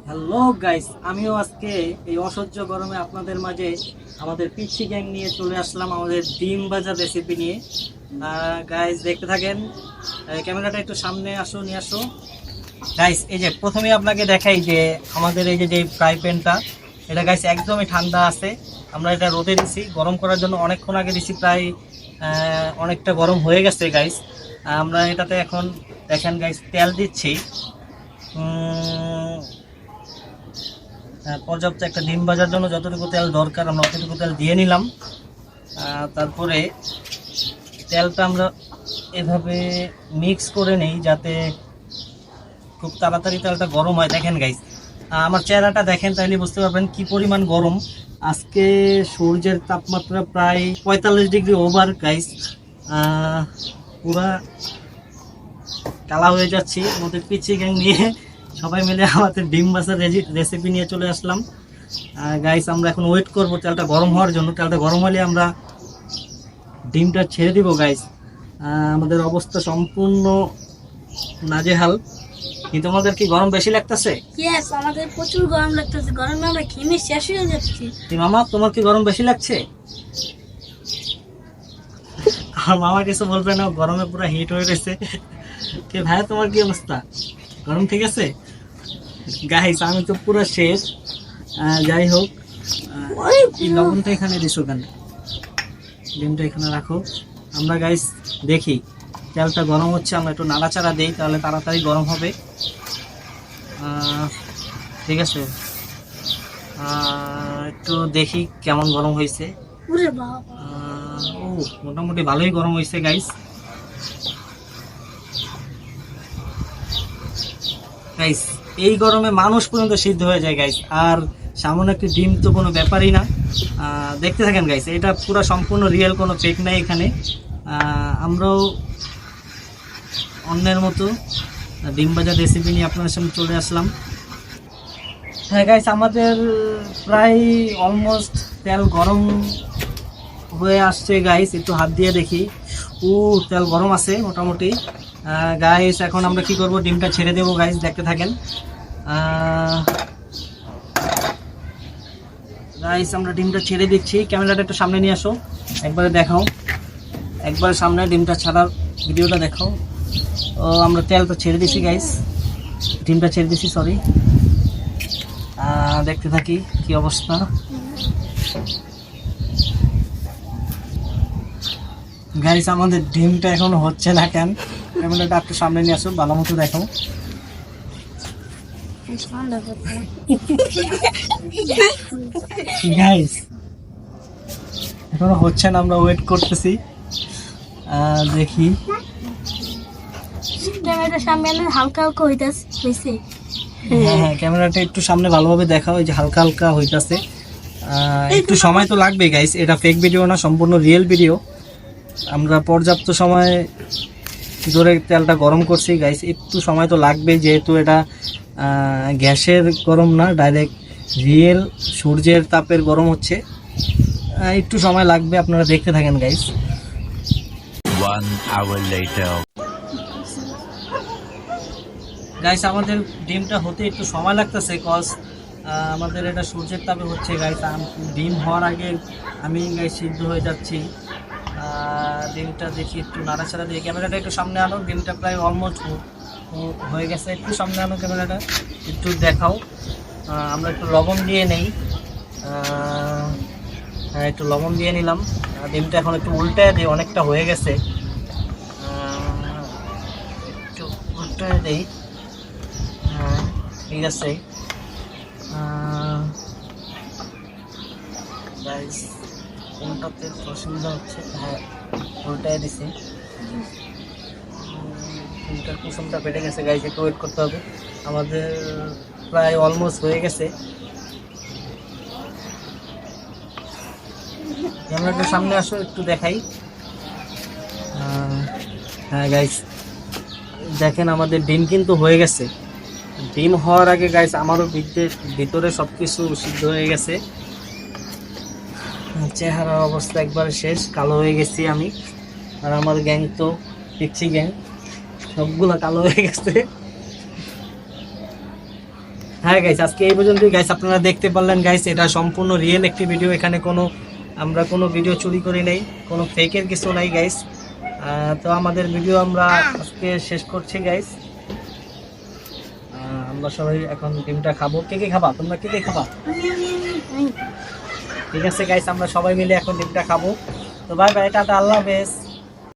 Hello guys, আমিও আজকে এই অসহ্য গরমে আপনাদের মাঝে আমাদের পিচ্ছি গ্যাং নিয়ে চলে আসলাম আমাদের ডিম ভাজা রেসিপি নিয়ে। গাইস দেখতে থাকেন, ক্যামেরাটা একটু সামনে নিয়ে আসো গাইস। এই যে প্রথমে আপনাকে দেখাই যে আমাদের এই যে ফ্রাই প্যানটা, এটা গাইস একদমই ঠান্ডা আছে। আমরা এটা রোদে দিছি গরম করার জন্য, অনেকক্ষণ আগে দিছি, প্রায় অনেকটা গরম হয়ে গেছে গাইস। আমরা এটাতে এখন দেখেন গাইস তেল দিচ্ছি। পর্যাপ্ত একটা ডিম ভাজার জন্য যতটুকু তেল দরকার আমরা অতটুকু তেল দিয়ে নিলাম। তারপরে তেলটা আমরা এভাবে মিক্স করে নেই যাতে খুব তাড়াতাড়ি তেলটা গরম হয়। দেখেন গাইস, আমার চেহারাটা দেখেন তাহলে বুঝতে পারবেন কি পরিমাণ গরম। আজকে সূর্যের তাপমাত্রা প্রায় 45 ডিগ্রি ওভার গাইস। পুরা কালা হয়ে যাচ্ছি। আমাদের পিচ্ছি গ্যাং নিয়ে সবাই মিলে আমাদের ডিম ভাজার রেসিপি নিয়ে চলে আসলাম। গাইস আমরা এখন ওয়েট করব তেলটা গরম হওয়ার জন্য। তেলটা গরম হলে আমরা ডিমটা ছেড়ে দিব গাইস। আমাদের অবস্থা সম্পূর্ণ নাজেহাল। কিন্তু তোমাদের কি গরম বেশি লাগতেছে? ইয়েস, আমাদের প্রচুর গরম লাগতেছে। গরমে আমরা ঘেমে শেষ হয়ে যাচ্ছি। মামা, তোমার কি গরম বেশি লাগছে? আর মামা কিছু বলবে না, গরমে পুরো হিট হয়ে রয়েছে। কে ভাই, তোমার কি অবস্থা? গরম ঠিক আছে? গাইস আমি তো পুরো শেষ। যাই হোক, এই লবণটা এখানে দিছো কেন? ডিমটা এখানে রাখো। আমরা গাইস দেখি তেলটা গরম হচ্ছে, আমরা একটু নাড়াচাড়া দেই তাহলে তাড়াতাড়ি গরম হবে। ঠিক আছে, একটু দেখি কেমন গরম হয়েছে। ওরে বাবা, ও মোটামুটি ভালোই গরম হয়েছে গাইস। গাইস এই গরমে মানুষ পর্যন্ত সিদ্ধ হয়ে যায় গাইস, আর সামান্য একটি ডিম তো কোনো ব্যাপারই না। দেখতে থাকেন গাইস, এটা পুরো সম্পূর্ণ রিয়েল, কোনো ফেক নাই এখানে। আমরাও অন্যের মতো ডিম ভাজা রেসিপি নিয়ে আপনাদের সামনে চলে আসলাম। হ্যাঁ গাইস, আমাদের প্রায় অলমোস্ট তেল গরম হয়ে আসছে গাইস। একটু হাত দিয়ে দেখি, তেল গরম আছে মোটামুটি। গাইস এখন আমরা কি করব, ডিমটা ছেড়ে দেবো গাইস, দেখতে থাকেন। গাইস আমরা ডিমটা ছেড়ে দিচ্ছি। ক্যামেরাটা একটু সামনে নিয়ে আসো, একবারে দেখাও, একবার সামনে ডিমটা ছাড়ার ভিডিওটা দেখাও। আমরা তেলটা ছেড়ে দিছি গাইস, ডিমটা ছেড়ে দিছি, সরি। দেখতে থাকি কি অবস্থা। গাইস আমাদের ডিমটা এখন হচ্ছে না কেন? ক্যামেরাটা একটু সামনে নিয়ে আসো, ভালো মতো দেখো। গাইস এখনো হচ্ছে না, আমরা ওয়েট করতেছি, দেখি। ক্যামেরাটা সামনে হালকা হালকা হইতাছে। হ্যাঁ, ক্যামেরাটা একটু সামনে ভালোভাবে দেখাও। এই যে হালকা হালকা হইতাছে। একটু সময় তো লাগবে গাইস, এটা ফেক ভিডিও না, সম্পূর্ণ রিয়েল ভিডিও। আমরা পর্যাপ্ত সময় ধরে তেলটা গরম করছি গাইস। একটু সময় তো লাগবে, যেহেতু এটা গ্যাসের গরম না, ডাইরেক্ট রিয়েল সূর্যের তাপের গরম হচ্ছে। একটু সময় লাগবে, আপনারা দেখতে থাকেন গাইস। 1 hour later. গাইস আমাদের ডিমটা হতে একটু সময় লাগতেছে, কজ আমাদের এটা সূর্যের তাপে হচ্ছে গাইস। ডিম হওয়ার আগে আমি গাইস সিদ্ধ হয়ে যাচ্ছি। ডিমটা দেখি, একটু নাড়াচাড়া দিয়ে, ক্যামেরাটা একটু সামনে আনো। ডিমটা প্রায় অলমোস্ট হয়ে গেছে, একটু সামনে আনো ক্যামেরাটা, একটু দেখাও। আমরা একটু লবণ দিয়ে নেই। হ্যাঁ, একটু লবণ দিয়ে নিলাম। ডিমটা এখন একটু উল্টায় দিই, অনেকটা হয়ে গেছে, একটু উল্টায় দিই। হ্যাঁ ঠিক আছে। গাইস কোনটাতে অসুবিধা হচ্ছে? হ্যাঁ, উল্টায় দিছি। ডিমটার কুসুমটা ফেটে গেছে গাইস, একটু ওয়েট করতে হবে। আমাদের প্রায় অলমোস্ট হয়ে গেছে। ক্যামেরাটা সামনে আসো, একটু দেখাই। হ্যাঁ গাইস দেখেন, আমাদের ডিম কিন্তু হয়ে গেছে। ডিম হওয়ার আগে গাইস আমারও ভিতরে সব কিছু সিদ্ধ হয়ে গেছে। চেহারার অবস্থা একবারে শেষ, কালো হয়ে গেছি আমি। আর আমার গ্যাং তো পিচ্ছি গ্যাং, সবগুলা কালো হয়ে গেছে। হ্যাঁ গাইস, আজকে এই পর্যন্তই গাইস। আপনারা দেখতে পারলেন গাইস, এটা সম্পূর্ণ রিয়েল একটি ভিডিও। এখানে আমরা কোনো ভিডিও চুরি করি নাই, কোনো ফেকের কিছু নাই গাইস। তো আমাদের ভিডিও আমরা আজকে শেষ করছি গাইস। আমরা সবাই এখন ডিমটা খাবো। কে কে খাবা? তোমরা কে কে খাবা? ঠিক আছে গাইস, আমরা সবাই মিলে এখন ডিমটা খাবো। তো বাই বাই, টাটা, আল্লাহ হাফেজ।